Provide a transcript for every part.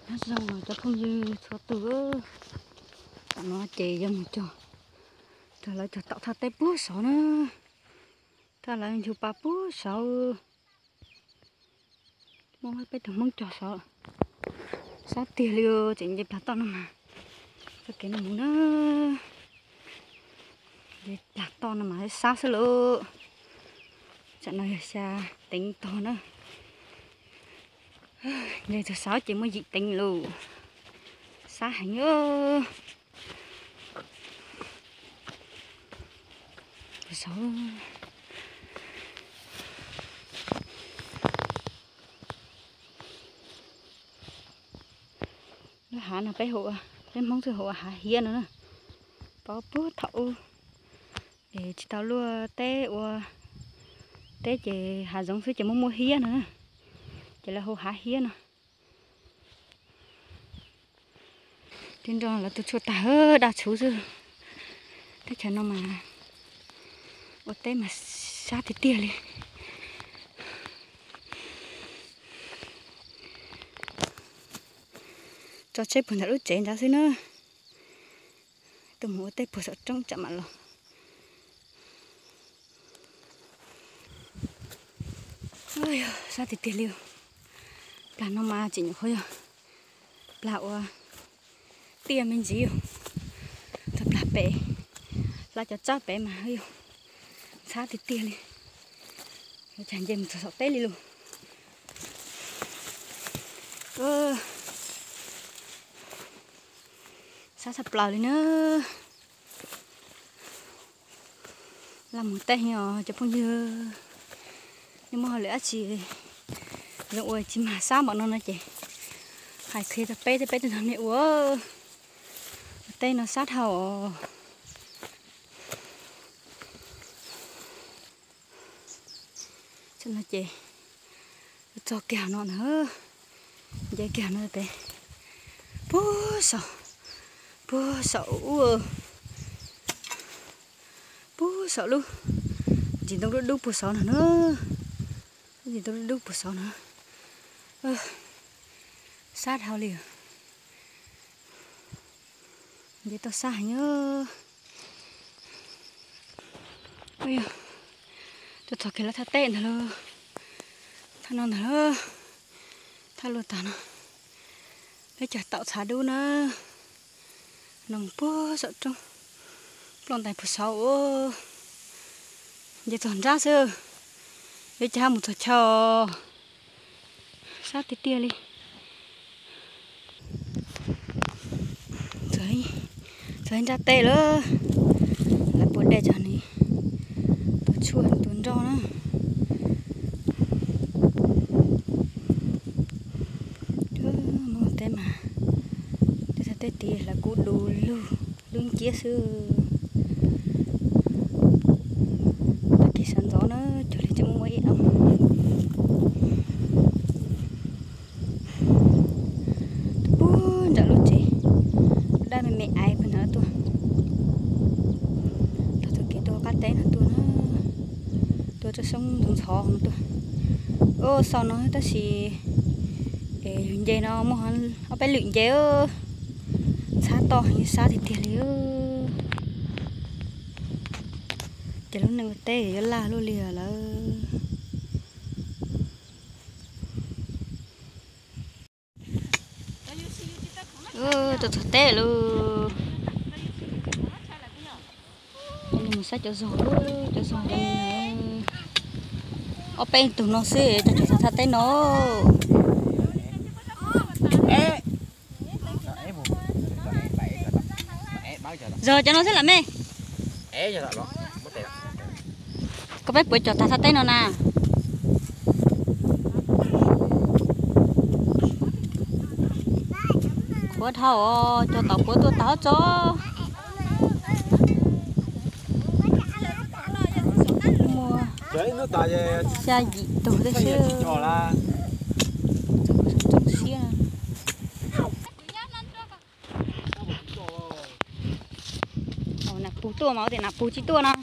nó xong rồi cho không dư cho tứ nó chè dần cho trở lại cho tạo thay búa sọ nữa ta lại chụp ba búa sọ mong hai bé thằng mong trò sọ sát tiền liều chỉ nhịp là to mà cho cái nó muốn nó là to mà xa xưa lỡ trận này xa tính to nữa giờ thứ sáu chỉ mới dị tính lù xa hành nhớ thứ sáu nó hả nó cái hộ cái mong thứ hộ hả hiên nữa có bút thậu để chỉ tao lua té té chỉ hả giống phía chỉ muốn mua hiên nữa chỉ là hộ hả hiên à trên đó là tôi cho ta hơ đã chú rồi thế cho nó mà ở té mà sát thì tia đi cho chế phần thảo chén ra xí nữa tôi mua té bữa sợ trong chậm mặt rồi ôi sát thì tia liều là nó mà chỉ nhổ thôi à lão tia mình gì thật là bể là cho chắc bể mà hơi sát thì tia đi chẳng dừng sợ té đi luôn sát sập lào đi nữa làm một tay nhỏ cho phong như nhưng mà họ lẽ chỉ rồi ôi chim hà sao bọn nó chị hải khi ta bé từ thằng này ủa tay nó sát hậu cho nó chị cho kèo nó nữa dây kèo nó bé bố sợ luôn chỉ tao đúc bố sợ nữa gì tao đúc bố sợ nữa sát hao liền vậy tao sát nhớ ôi tôi thọ cái là thà tệ nữa luôn thà non nữa thà luôn tao nó cái chả tạo xả đu nữa nồng bố sợ trong lòng tay bố sợ vậy toàn ra xưa vậy cha một thọ chờ sát tí tia đi rồi ra tê nữa là bột đẹp cho này bột chua tuấn rau nữa một tê mà để ra tê tì là cú đồ luôn chia xưa cái sân gió nữa cho lên trong mấy ông buồn đã luôn chị đây mẹ ai bên đó tôi cái tôi cắt té là tôi cho sống dùng thò tôi sau nó ta xì luyện dây nó mà họ phải luyện dây xa to như xa thì tiền liu chỉ lúc nào té thì la luôn lìa là tôi thật té luôn nhưng mà sao cho gió ở bên tụi nó xí cho thật té nó giờ cho nó sẽ làm mê có biết buổi cho thật té nó nè của thầu cho tàu của tôi tao cho mua xa dị tủ thế chứ nạp bù tua máu thì nạp bù chi tua nào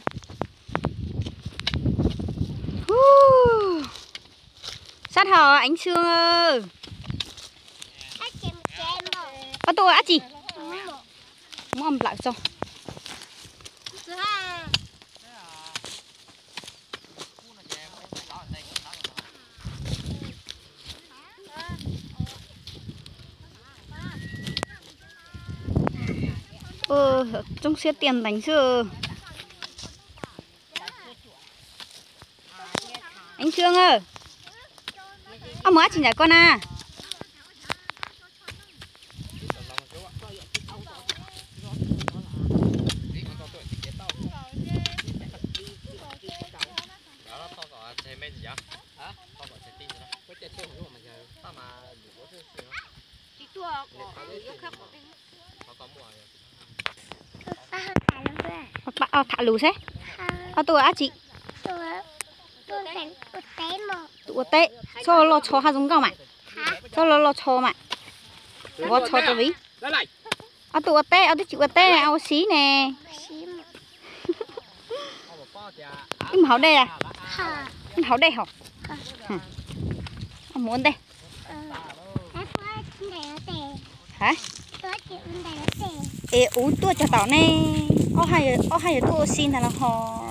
sát hò ánh sương ơi Ở tôi á chị. Mom lại cho. Trong xe tiền đánh chưa. Anh Trương ơi. Ông mới chị nhảy con à. Thả lù thế. Tôi á chị. Tụi tệ. Sao lo cho hai giống cao mà. Sao lo cho mà. Có cho tôi ví. Tụi tệ, chị tệ này, xí nè. Im hảo đây à? Im hảo đây hả? Muốn đây. Hả? Ê, uống tua cho tao nè. Ô hay tua xin là họ.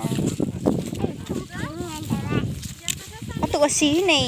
Tua xí nè.